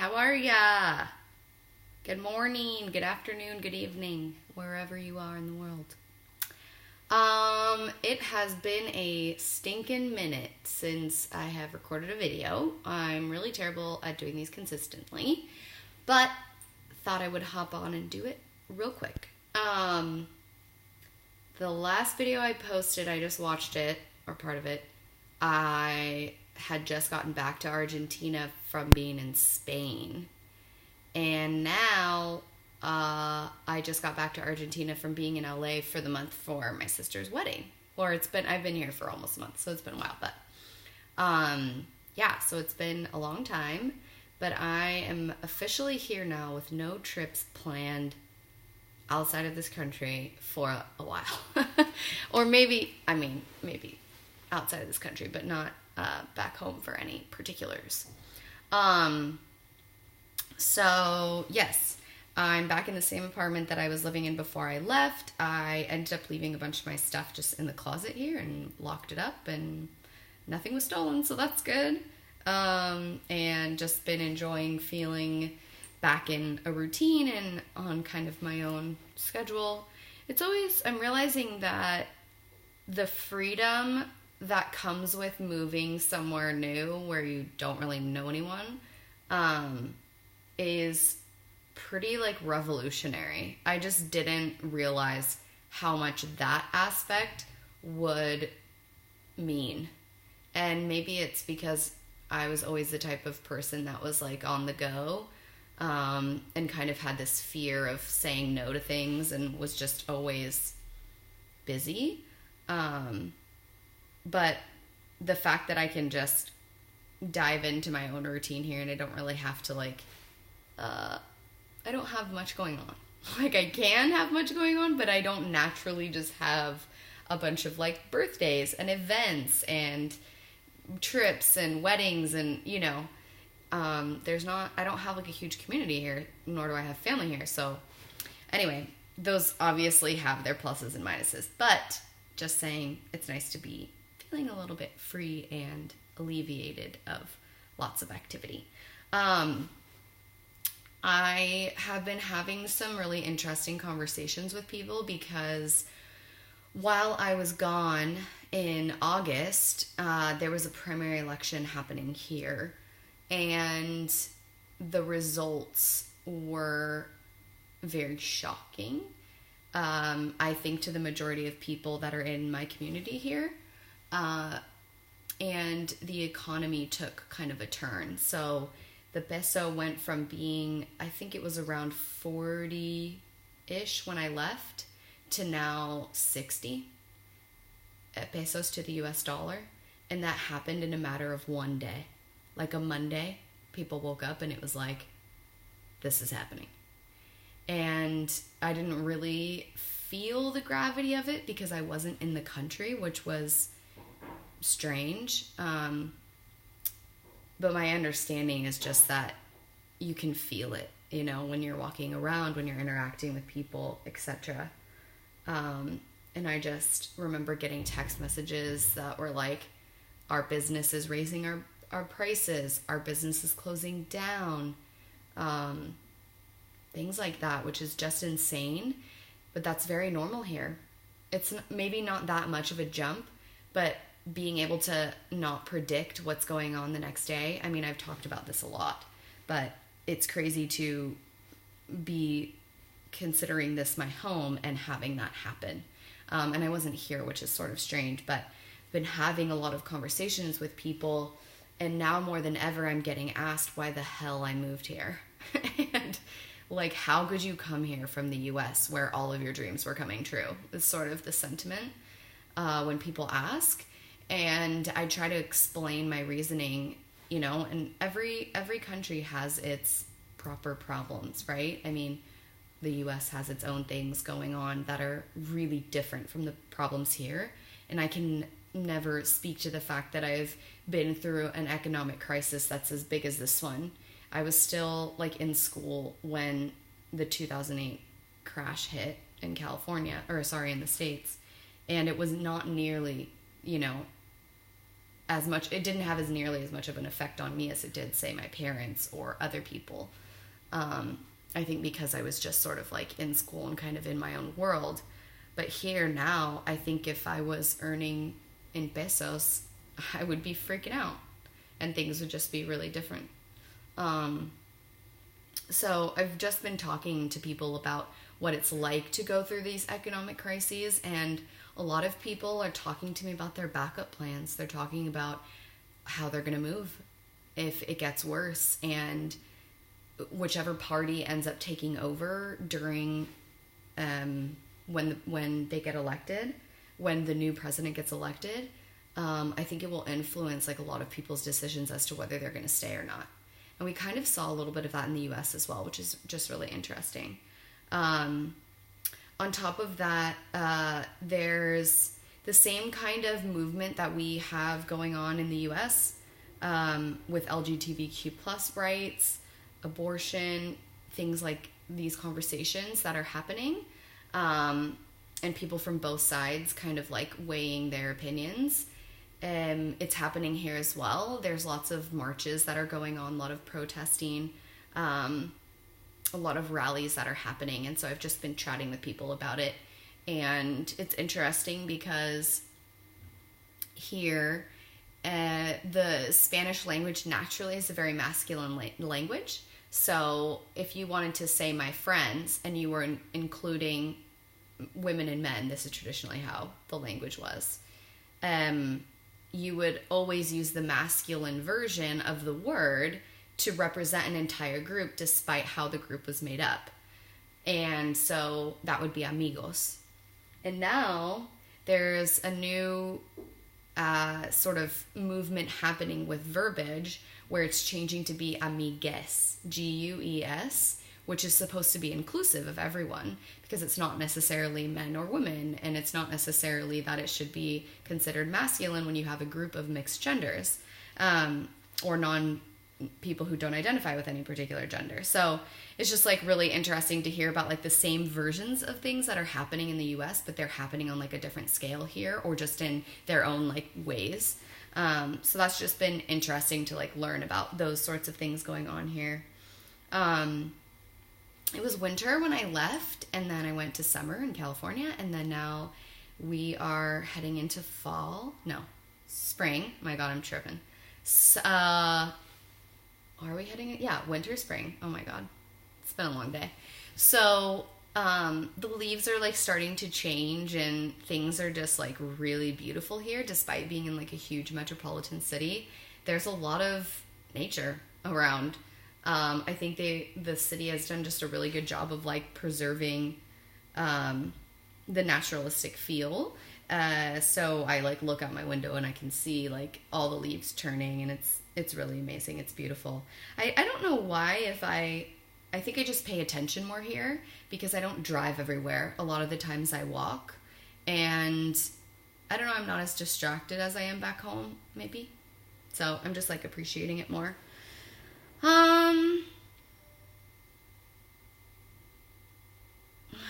how are ya? Good morning, good afternoon, good evening, wherever you are in the world. It has been a stinking minute since I have recorded a video. I'm really terrible at doing these consistently, but thought I would hop on and do it real quick. The last video I posted, I just watched it, or part of it. I had just gotten back to Argentina from being in Spain. And now I just got back to Argentina from being in LA for the month for my sister's wedding. Or I've been here for almost a month, so it's been a while. But yeah, so it's been a long time. But I am officially here now with no trips planned outside of this country for a while. Or maybe outside of this country, but not back home for any particulars. So yes, I'm back in the same apartment that I was living in before I left. I ended up leaving a bunch of my stuff just in the closet here and locked it up, and nothing was stolen, so that's good. And just been enjoying feeling back in a routine and on kind of my own schedule. I'm realizing that the freedom that comes with moving somewhere new where you don't really know anyone, is pretty revolutionary. I just didn't realize how much that aspect would mean. And maybe it's because I was always the type of person that was on the go, and kind of had this fear of saying no to things and was just always busy. But the fact that I can just dive into my own routine here and I don't really have to I don't have much going on. I can have much going on, but I don't naturally just have a bunch of birthdays and events and trips and weddings and, I don't have a huge community here, nor do I have family here. So anyway, those obviously have their pluses and minuses, but just saying it's nice to be feeling a little bit free and alleviated of lots of activity. I have been having some really interesting conversations with people because while I was gone in August, there was a primary election happening here, and the results were very shocking. I think to the majority of people that are in my community here, and the economy took kind of a turn. So the peso went from being, I think it was around 40-ish when I left, to now 60 pesos to the US dollar. And that happened in a matter of one day. A Monday, people woke up and it was this is happening. And I didn't really feel the gravity of it because I wasn't in the country, which was strange. But my understanding is just that you can feel it, when you're walking around, when you're interacting with people, etc. And I just remember getting text messages that were our business is raising our prices, our business is closing down, things like that, which is just insane. But that's very normal here. It's maybe not that much of a jump, but being able to not predict what's going on the next day. I mean, I've talked about this a lot, but it's crazy to be considering this my home and having that happen. And I wasn't here, which is sort of strange, but I've been having a lot of conversations with people, and now more than ever, I'm getting asked why the hell I moved here. And how could you come here from the US where all of your dreams were coming true? Is sort of the sentiment when people ask. And I try to explain my reasoning, and every country has its proper problems, right? I mean, the US has its own things going on that are really different from the problems here. And I can never speak to the fact that I've been through an economic crisis that's as big as this one. I was still in school when the 2008 crash hit in in the States. And it was not nearly, as much, it didn't have as nearly as much of an effect on me as it did, say, my parents or other people. I think because I was just sort of like in school and kind of in my own world. But here now, I think if I was earning in pesos, I would be freaking out and things would just be really different. So I've just been talking to people about what it's like to go through these economic crises, and a lot of people are talking to me about their backup plans. They're talking about how they're going to move if it gets worse, and whichever party ends up taking over during when they get elected, when the new president gets elected, I think it will influence like a lot of people's decisions as to whether they're going to stay or not. And we kind of saw a little bit of that in the US as well, which is just really interesting. On top of that, there's the same kind of movement that we have going on in the US with LGBTQ plus rights, abortion, things like these conversations that are happening, and people from both sides kind of like weighing their opinions. It's happening here as well. There's lots of marches that are going on, a lot of protesting, a lot of rallies that are happening. And so I've just been chatting with people about it. And it's interesting because here, the Spanish language naturally is a very masculine language. So if you wanted to say my friends and you were including women and men, this is traditionally how the language was, you would always use the masculine version of the word to represent an entire group despite how the group was made up. And so that would be amigos. And now there's a new sort of movement happening with verbiage where it's changing to be amigues, Gues, which is supposed to be inclusive of everyone because it's not necessarily men or women, and it's not necessarily that it should be considered masculine when you have a group of mixed genders, or people who don't identify with any particular gender. So it's just like really interesting to hear about like the same versions of things that are happening in the US, but they're happening on like a different scale here, or just in their own like ways. So that's just been interesting to like learn about those sorts of things going on here. It was winter when I left, and then I went to summer in California, and then now we are heading into spring. My God, I'm tripping. Are we heading? Yeah, winter, spring. Oh my God. It's been a long day. So, the leaves are like starting to change and things are just like really beautiful here, despite being in like a huge metropolitan city. There's a lot of nature around. I think the city has done just a really good job of like preserving, the naturalistic feel. So I like look out my window and I can see like all the leaves turning, and it's really amazing. It's beautiful. I don't know why, I think I just pay attention more here because I don't drive everywhere. A lot of the times I walk, and I don't know, I'm not as distracted as I am back home, maybe. So I'm just like appreciating it more.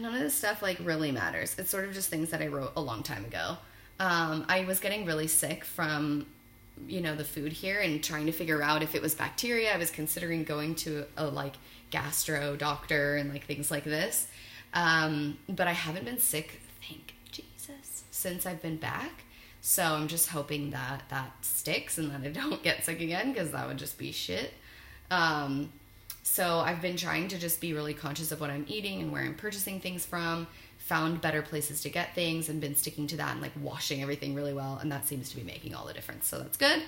None of this stuff like really matters. It's sort of just things that I wrote a long time ago. I was getting really sick from, the food here and trying to figure out if it was bacteria. I was considering going to a like gastro doctor and like things like this. But I haven't been sick, thank Jesus, since I've been back. So I'm just hoping that sticks and that I don't get sick again, because that would just be shit. So I've been trying to just be really conscious of what I'm eating and where I'm purchasing things from, found better places to get things, and been sticking to that and like washing everything really well. And that seems to be making all the difference. So that's good.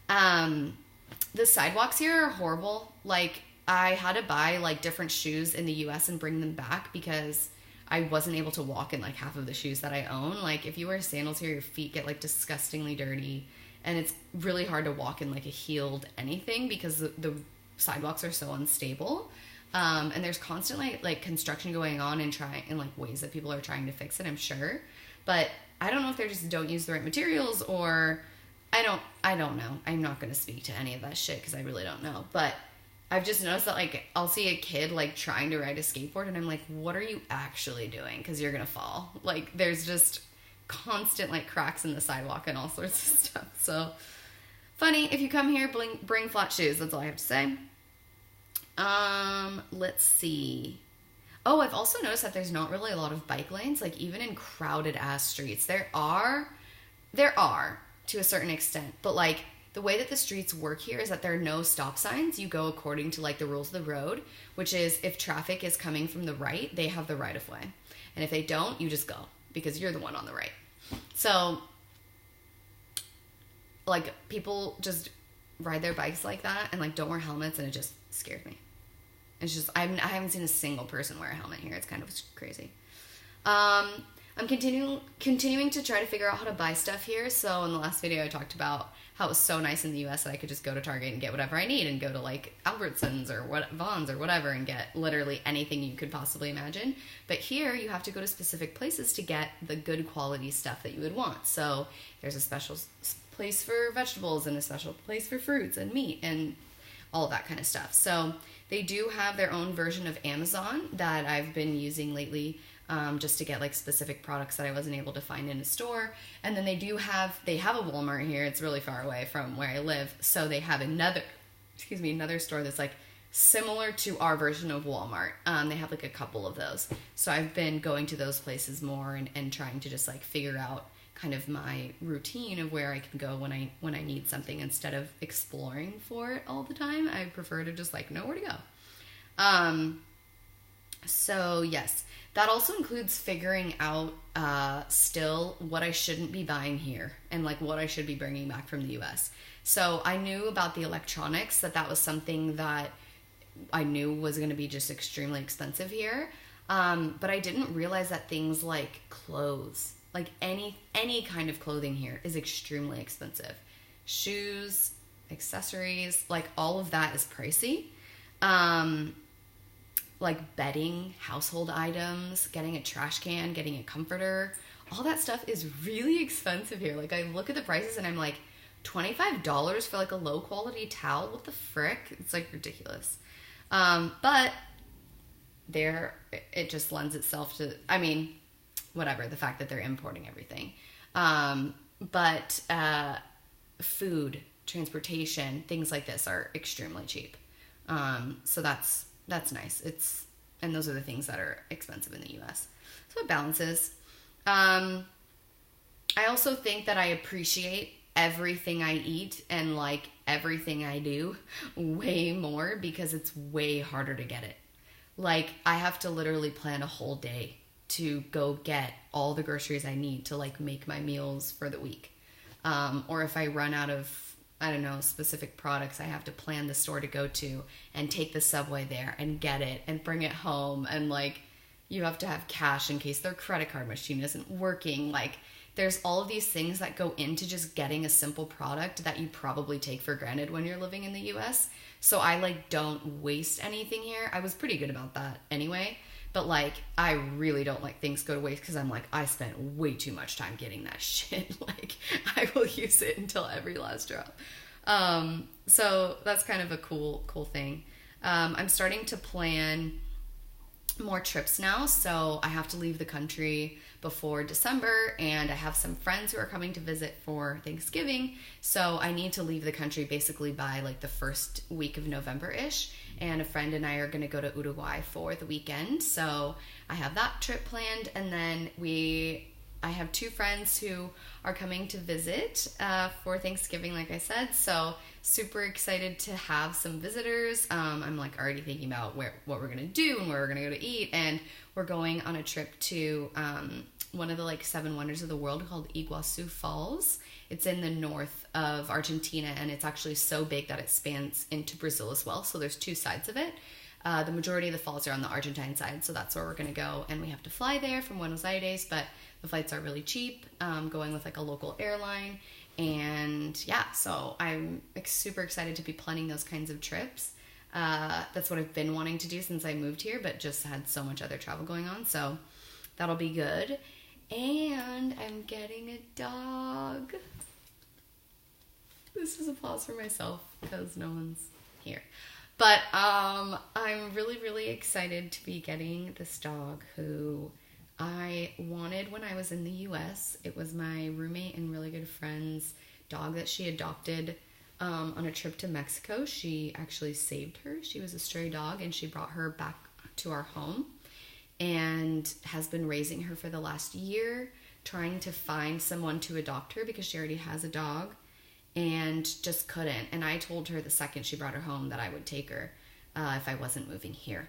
The sidewalks here are horrible. Like I had to buy like different shoes in the US and bring them back because I wasn't able to walk in like half of the shoes that I own. Like if you wear sandals here, your feet get like disgustingly dirty, and it's really hard to walk in like a heeled anything because the sidewalks are so unstable. And there's constantly like construction going on and like ways that people are trying to fix it, I'm sure. But I don't know if they just don't use the right materials, or I don't know. I'm not going to speak to any of that shit because I really don't know. But I've just noticed that like I'll see a kid like trying to ride a skateboard and I'm like, what are you actually doing? Because you're going to fall. Like there's just constant like cracks in the sidewalk and all sorts of stuff. So funny. If you come here, bring flat shoes. That's all I have to say. Let's see. Oh, I've also noticed that there's not really a lot of bike lanes, like even in crowded ass streets. There are to a certain extent, but like the way that the streets work here is that there are no stop signs. You go according to like the rules of the road, which is if traffic is coming from the right, they have the right of way. And if they don't, you just go because you're the one on the right. So like people just ride their bikes like that and like don't wear helmets, and it just scared me. It's just, I haven't seen a single person wear a helmet here. It's kind of crazy. I'm continuing to try to figure out how to buy stuff here. So in the last video, I talked about how it was so nice in the US that I could just go to Target and get whatever I need and go to like Albertsons or Vons or whatever and get literally anything you could possibly imagine. But here you have to go to specific places to get the good quality stuff that you would want. So there's a special place for vegetables and a special place for fruits and meat and all that kind of stuff. So they do have their own version of Amazon that I've been using lately, just to get like specific products that I wasn't able to find in a store. And then they have a Walmart here. It's really far away from where I live. So they have another store that's like similar to our version of Walmart. They have like a couple of those. So I've been going to those places more and trying to just like figure out kind of my routine of where I can go when I need something instead of exploring for it all the time. I prefer to just like know where to go. So yes, that also includes figuring out still what I shouldn't be buying here and like what I should be bringing back from the US. So I knew about the electronics, that was something that I knew was going to be just extremely expensive here. But I didn't realize that things like clothes, like any kind of clothing here is extremely expensive. Shoes, accessories, like all of that is pricey. Like bedding, household items, getting a trash can, getting a comforter, all that stuff is really expensive here. Like I look at the prices and I'm like, $25 for like a low quality towel? What the frick? It's like ridiculous. But it just lends itself to, I mean, whatever, the fact that they're importing everything. But food, transportation, things like this are extremely cheap. So that's nice. And those are the things that are expensive in the US. So it balances. I also think that I appreciate everything I eat and like everything I do way more because it's way harder to get it. Like I have to literally plan a whole day to go get all the groceries I need to like make my meals for the week. Or if I run out of, I don't know, specific products, I have to plan the store to go to and take the subway there and get it and bring it home. And like, you have to have cash in case their credit card machine isn't working. Like there's all of these things that go into just getting a simple product that you probably take for granted when you're living in the US. So I like don't waste anything here. I was pretty good about that anyway. But like, I really don't like things go to waste because I'm like, I spent way too much time getting that shit. Like, I will use it until every last drop. So that's kind of a cool thing. I'm starting to plan more trips now. So I have to leave the country before December, and I have some friends who are coming to visit for Thanksgiving. So I need to leave the country basically by like the first week of November-ish. And a friend and I are going to go to Uruguay for the weekend. So I have that trip planned. And then I have two friends who are coming to visit for Thanksgiving, like I said. So super excited to have some visitors. I'm like already thinking about what we're going to do and where we're going to go to eat. And we're going on a trip to one of the like 7 wonders of the world called Iguazu Falls. It's in the north of Argentina, and it's actually so big that it spans into Brazil as well. So there's 2 sides of it. The majority of the falls are on the Argentine side, so that's where we're going to go. And we have to fly there from Buenos Aires, but the flights are really cheap, going with like a local airline. And yeah, so I'm super excited to be planning those kinds of trips. That's what I've been wanting to do since I moved here, but just had so much other travel going on. So that'll be good. And I'm getting a dog. This is applause for myself because no one's here. But I'm really, really excited to be getting this dog who I wanted when I was in the US. It was my roommate and really good friend's dog that she adopted on a trip to Mexico. She actually saved her. She was a stray dog, and she brought her back to our home and has been raising her for the last year, trying to find someone to adopt her because she already has a dog and just couldn't. And I told her the second she brought her home that I would take her if I wasn't moving here.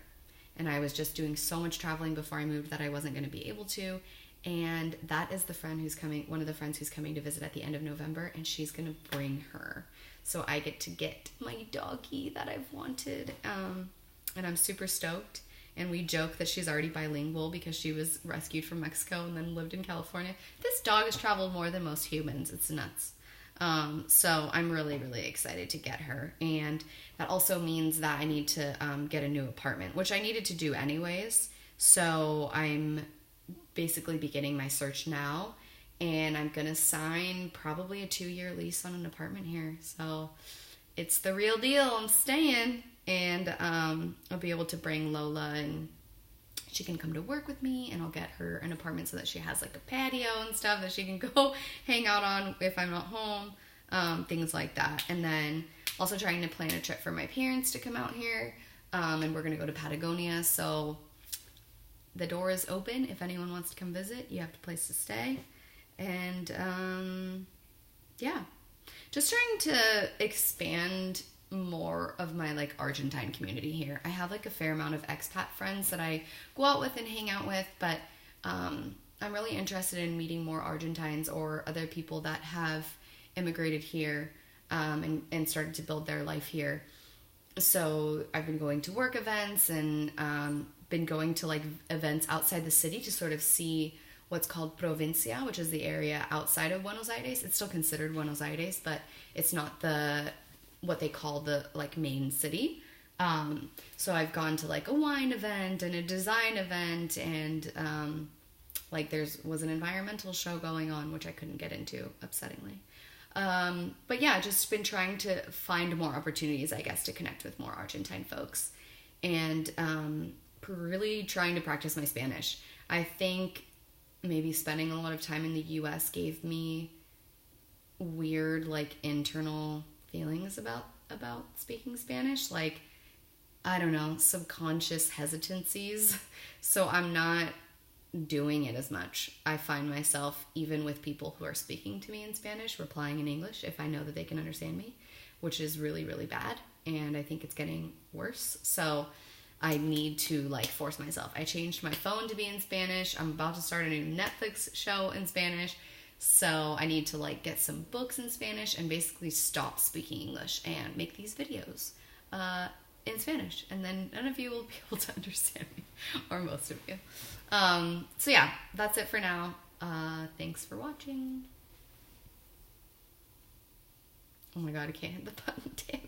And I was just doing so much traveling before I moved that I wasn't going to be able to. And that is the friend who's coming, one of the friends who's coming to visit at the end of November, and she's going to bring her. So I get to get my doggie that I've wanted. And I'm super stoked. And we joke that she's already bilingual because she was rescued from Mexico and then lived in California. This dog has traveled more than most humans. It's nuts. So I'm really, really excited to get her. And that also means that I need to get a new apartment, which I needed to do anyways. So I'm basically beginning my search now. And I'm going to sign probably a 2-year lease on an apartment here. So it's the real deal. I'm staying. And I'll be able to bring Lola, and she can come to work with me, and I'll get her an apartment so that she has like a patio and stuff that she can go hang out on if I'm not home, things like that. And then also trying to plan a trip for my parents to come out here, and we're going to go to Patagonia. So the door is open. If anyone wants to come visit, you have a place to stay. And yeah, just trying to expand more of my like Argentine community here. I have like a fair amount of expat friends that I go out with and hang out with, but I'm really interested in meeting more Argentines or other people that have immigrated here and started to build their life here. So I've been going to work events and been going to like events outside the city to sort of see what's called Provincia, which is the area outside of Buenos Aires. It's still considered Buenos Aires, but it's not what they call the like main city. So I've gone to like a wine event and a design event, and like was an environmental show going on, which I couldn't get into, upsettingly. But yeah, just been trying to find more opportunities, I guess, to connect with more Argentine folks, and really trying to practice my Spanish. I think maybe spending a lot of time in the US gave me weird like internal feelings about speaking Spanish, like, I don't know, subconscious hesitancies. So I'm not doing it as much. I find myself, even with people who are speaking to me in Spanish, replying in English if I know that they can understand me, which is really, really bad. And I think it's getting worse. So I need to like force myself. I changed my phone to be in Spanish. I'm about to start a new Netflix show in Spanish. So I need to like get some books in Spanish and basically stop speaking English and make these videos in Spanish. And then none of you will be able to understand me, or most of you. So yeah, that's it for now. Thanks for watching. Oh my god, I can't hit the button. Damn.